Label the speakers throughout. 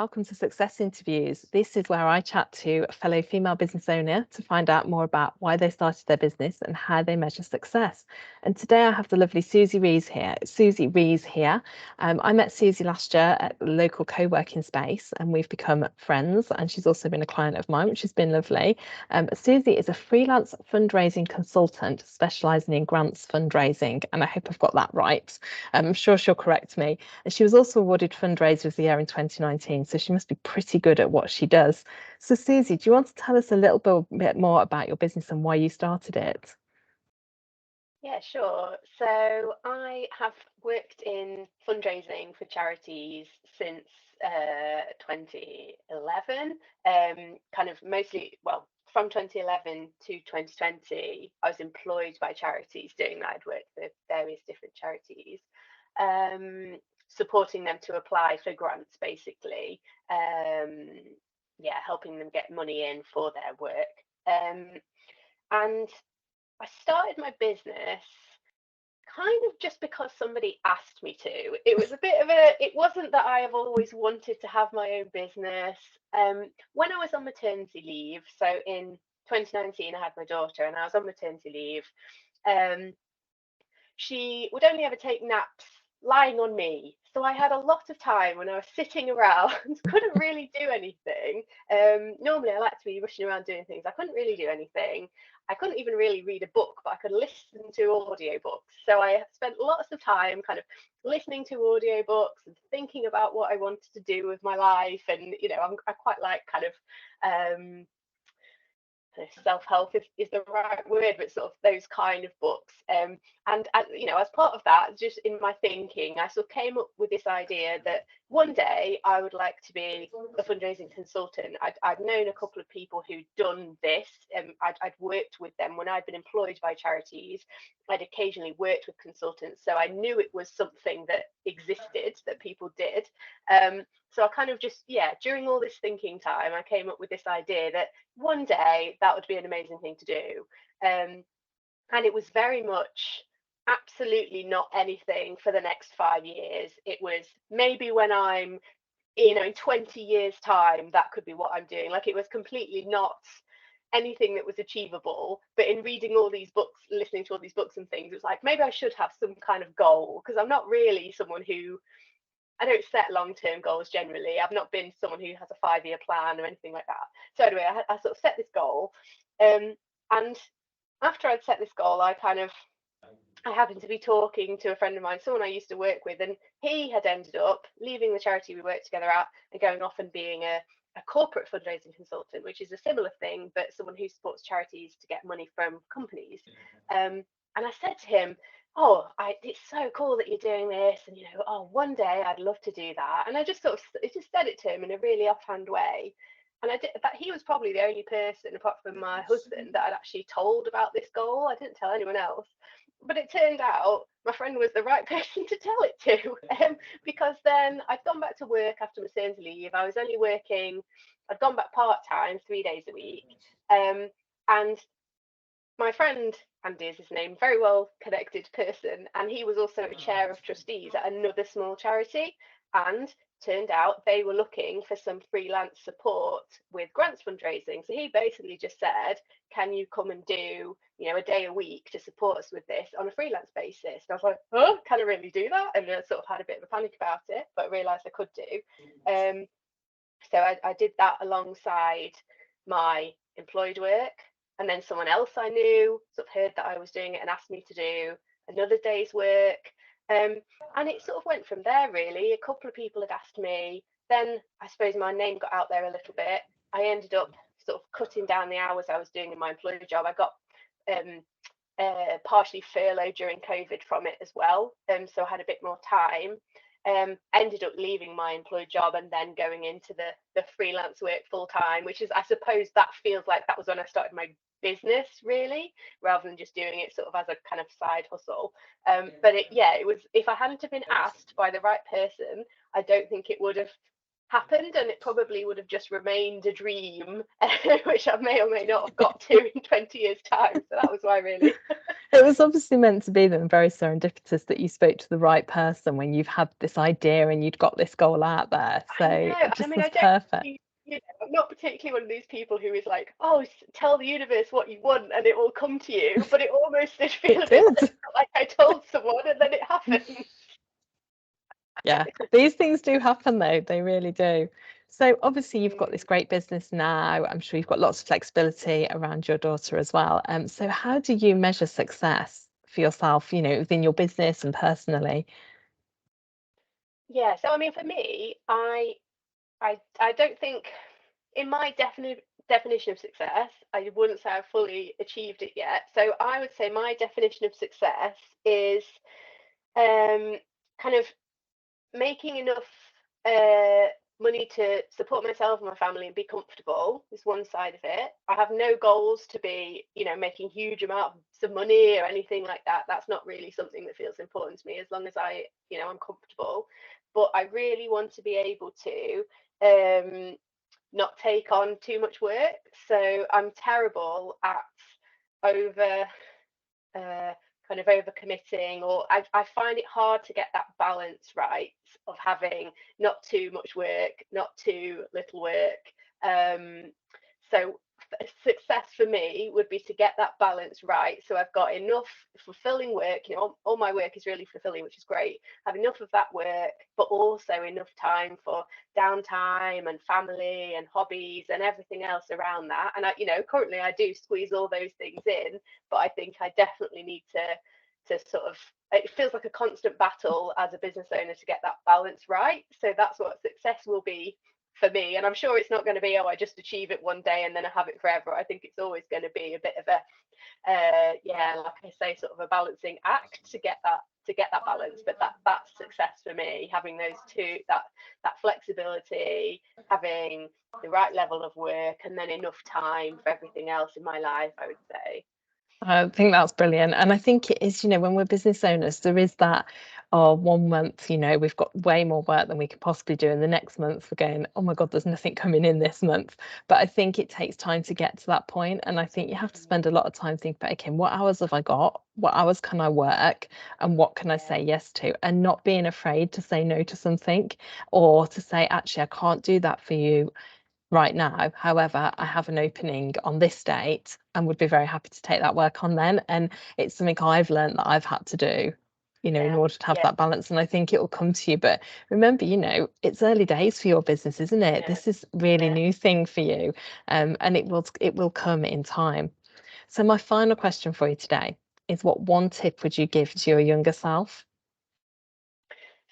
Speaker 1: Welcome to Success Interviews. This is where I chat to a fellow female business owner to find out more about why they started their business and how they measure success. And today I have the lovely Suzie Rees here. I met Suzie last year at the local co-working space and we've become friends, and she's also been a client of mine, which has been lovely. Suzie is a freelance fundraising consultant specialising in grants fundraising, and I hope I've got that right. I'm sure she'll correct me. And she was also awarded Fundraiser of the Year in 2019, so she must be pretty good at what she does. So Suzie, do you want to tell us a little bit more about your business and why you started it?
Speaker 2: Yeah, sure. So I have worked in fundraising for charities since 2011, kind of mostly, well, from 2011 to 2020, I was employed by charities doing that. I'd worked for various different charities, supporting them to apply for grants, basically. Yeah, helping them get money in for their work. And I started my business kind of just because somebody asked me to. It was a bit of it wasn't that I have always wanted to have my own business. When I was on maternity leave, so in 2019, I had my daughter and I was on maternity leave. She would only ever take naps lying on me. So I had a lot of time when I was sitting around, couldn't really do anything. Normally I like to be rushing around doing things. I couldn't really do anything. I couldn't even really read a book, but I could listen to audiobooks. So I spent lots of time kind of listening to audiobooks and thinking about what I wanted to do with my life. And, I quite like kind of self-help is the right word, but sort of those kind of books. And as part of that, just in my thinking, I sort of came up with this idea that one day I would like to be a fundraising consultant. I'd known a couple of people who'd done this. I'd worked with them when I'd been employed by charities. I'd occasionally worked with consultants, so I knew it was something that existed, that people did. So I kind of just, during all this thinking time, I came up with this idea that one day that would be an amazing thing to do. And it was very much absolutely not anything for the next 5 years. It was maybe when I'm, in 20 years' time, that could be what I'm doing. Like, it was completely not anything that was achievable. But in reading all these books, listening to all these books and things, it was like, maybe I should have some kind of goal, because I'm not really someone who, I don't set long-term goals generally. I've not been someone who has a 5-year plan or anything like that. So anyway, I sort of set this goal. And after I'd set this goal, I happened to be talking to a friend of mine, someone I used to work with, and he had ended up leaving the charity we worked together at and going off and being a corporate fundraising consultant, which is a similar thing, but someone who supports charities to get money from companies. And I said to him, it's so cool that you're doing this, and one day I'd love to do that. And I just just said it to him in a really offhand way. And I did that. He was probably the only person, apart from my husband, that I'd actually told about this goal. I didn't tell anyone else. But it turned out my friend was the right person to tell it to, because then I'd gone back to work after maternity leave. I was only working, I'd gone back part-time, 3 days a week. And my friend, Andy is his name, very well connected person, and he was also a chair of trustees at another small charity, and turned out they were looking for some freelance support with grants fundraising. So he basically just said, can you come and do a day a week to support us with this on a freelance basis? And I was like, oh, can I really do that? And I sort of had a bit of a panic about it, but realized I could do. So I did that alongside my employed work. And then someone else I knew sort of heard that I was doing it and asked me to do another day's work. And it sort of went from there, really. A couple of people had asked me. Then I suppose my name got out there a little bit. I ended up sort of cutting down the hours I was doing in my employed job. I got partially furloughed during COVID from it as well. So I had a bit more time. Ended up leaving my employed job and then going into the freelance work full time, which is, I suppose that feels like that was when I started my business, really, rather than just doing it sort of as a kind of side hustle. But it was, if I hadn't have been asked by the right person, I don't think it would have happened, and it probably would have just remained a dream, which I may or may not have got to in 20 years' time. So that was why, really.
Speaker 1: It was obviously meant to be then, very serendipitous that you spoke to the right person when you've had this idea and you'd got this goal out there. So
Speaker 2: I know.
Speaker 1: it
Speaker 2: I
Speaker 1: just
Speaker 2: mean,
Speaker 1: was
Speaker 2: I don't.
Speaker 1: perfect.
Speaker 2: I'm not particularly one of these people who is like, oh, tell the universe what you want and it will come to you. But it almost did feel
Speaker 1: It
Speaker 2: a bit
Speaker 1: did.
Speaker 2: like I told someone and then it happened.
Speaker 1: Yeah, these things do happen though, they really do. So obviously you've got this
Speaker 2: Mm.
Speaker 1: great business now. I'm sure you've got lots of flexibility around your daughter as well. So how do you measure success for yourself, within your business and personally?
Speaker 2: Yeah. So I mean, for me, I don't think in my definition of success, I wouldn't say I've fully achieved it yet. So I would say my definition of success is kind of making enough uh, money to support myself and my family and be comfortable is one side of it. I have no goals to be, making huge amounts of money or anything like that. That's not really something that feels important to me as long as I'm comfortable. But I really want to be able to not take on too much work. So I'm terrible at over kind of over committing, or I find it hard to get that balance right of having not too much work, not too little work. So success for me would be to get that balance right, so I've got enough fulfilling work, all my work is really fulfilling, which is great, have enough of that work, but also enough time for downtime and family and hobbies and everything else around that. And currently I do squeeze all those things in, but I think I definitely need to sort of, it feels like a constant battle as a business owner to get that balance right. So that's what success will be for me. And I'm sure it's not going to be, oh, I just achieve it one day and then I have it forever. I think it's always going to be a bit of a like I say, sort of a balancing act to get that balance. But that's success for me, having those two, that flexibility, having the right level of work, and then enough time for everything else in my life, I would say.
Speaker 1: I think that's brilliant. And I think it is, when we're business owners, there is that, oh, 1 month, we've got way more work than we could possibly do. And the next month we're going, oh my God, there's nothing coming in this month. But I think it takes time to get to that point. And I think you have to spend a lot of time thinking about, okay, what hours have I got? What hours can I work? And what can I say yes to? And not being afraid to say no to something, or to say, actually, I can't do that for you right now. However, I have an opening on this date and would be very happy to take that work on then. And it's something I've learned that I've had to do, in order to have
Speaker 2: Yeah,
Speaker 1: that balance. And I think it will come to you. But remember, it's early days for your business, isn't it?
Speaker 2: yeah,
Speaker 1: This is really
Speaker 2: yeah.
Speaker 1: new thing for you. And it will come in time. So my final question for you today is, what one tip would you give to your younger self?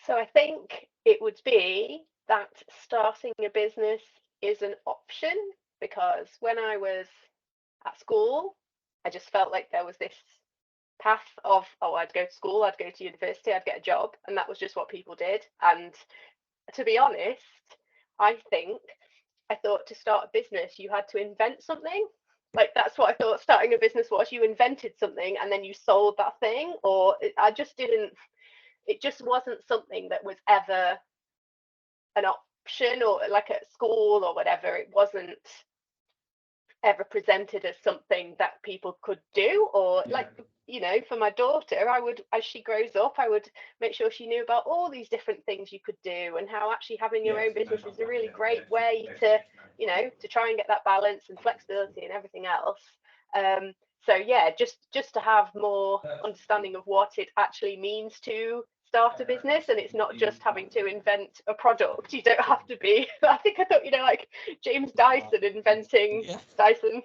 Speaker 2: So I think it would be that starting a business is an option, because when I was at school, I just felt like there was this path of, oh, I'd go to school, I'd go to university, I'd get a job, and that was just what people did. And to be honest, I thought to start a business you had to invent something. Like, that's what I thought starting a business was. You invented something and then you sold that thing. Or I just didn't, it just wasn't something that was ever an option, or like at school or whatever. It wasn't ever presented as something that people could do. Or like, for my daughter, I would, as she grows up, I would make sure she knew about all these different things you could do, and how actually having your own business is a really great way to try and get that balance and flexibility and everything else. So yeah, just to have more understanding of what it actually means to start a business, and it's not just having to invent a product. You don't have to be, I think I thought, like James Dyson inventing
Speaker 1: Yeah.
Speaker 2: Dyson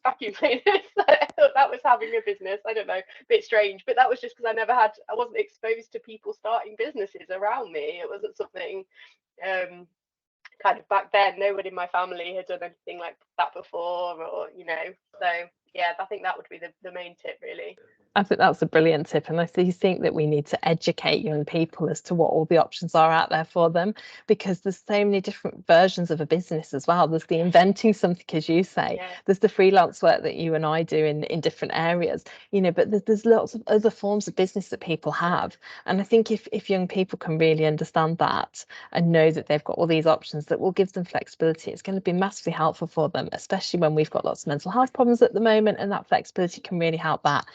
Speaker 2: vacuum cleaners. I thought that was having a business. I don't know, a bit strange, but that was just because I wasn't exposed to people starting businesses around me. It wasn't something kind of back then. No one in my family had done anything like that before, or so yeah, I think that would be the main tip, really.
Speaker 1: I think that's a brilliant tip. And I do think that we need to educate young people as to what all the options are out there for them, because there's so many different versions of a business as well. There's the inventing something, as you say,
Speaker 2: Yeah.
Speaker 1: there's the freelance work that you and I do in different areas, but there's lots of other forms of business that people have. And I think if young people can really understand that and know that they've got all these options that will give them flexibility, it's going to be massively helpful for them, especially when we've got lots of mental health problems at the moment, and that flexibility can really help that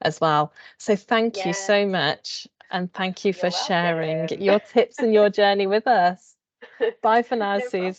Speaker 1: as well. So thank you
Speaker 2: Yeah.
Speaker 1: so much. And thank you for
Speaker 2: You're
Speaker 1: sharing
Speaker 2: welcome.
Speaker 1: your tips and your journey with us. Bye for now,
Speaker 2: No
Speaker 1: Susie.
Speaker 2: problem.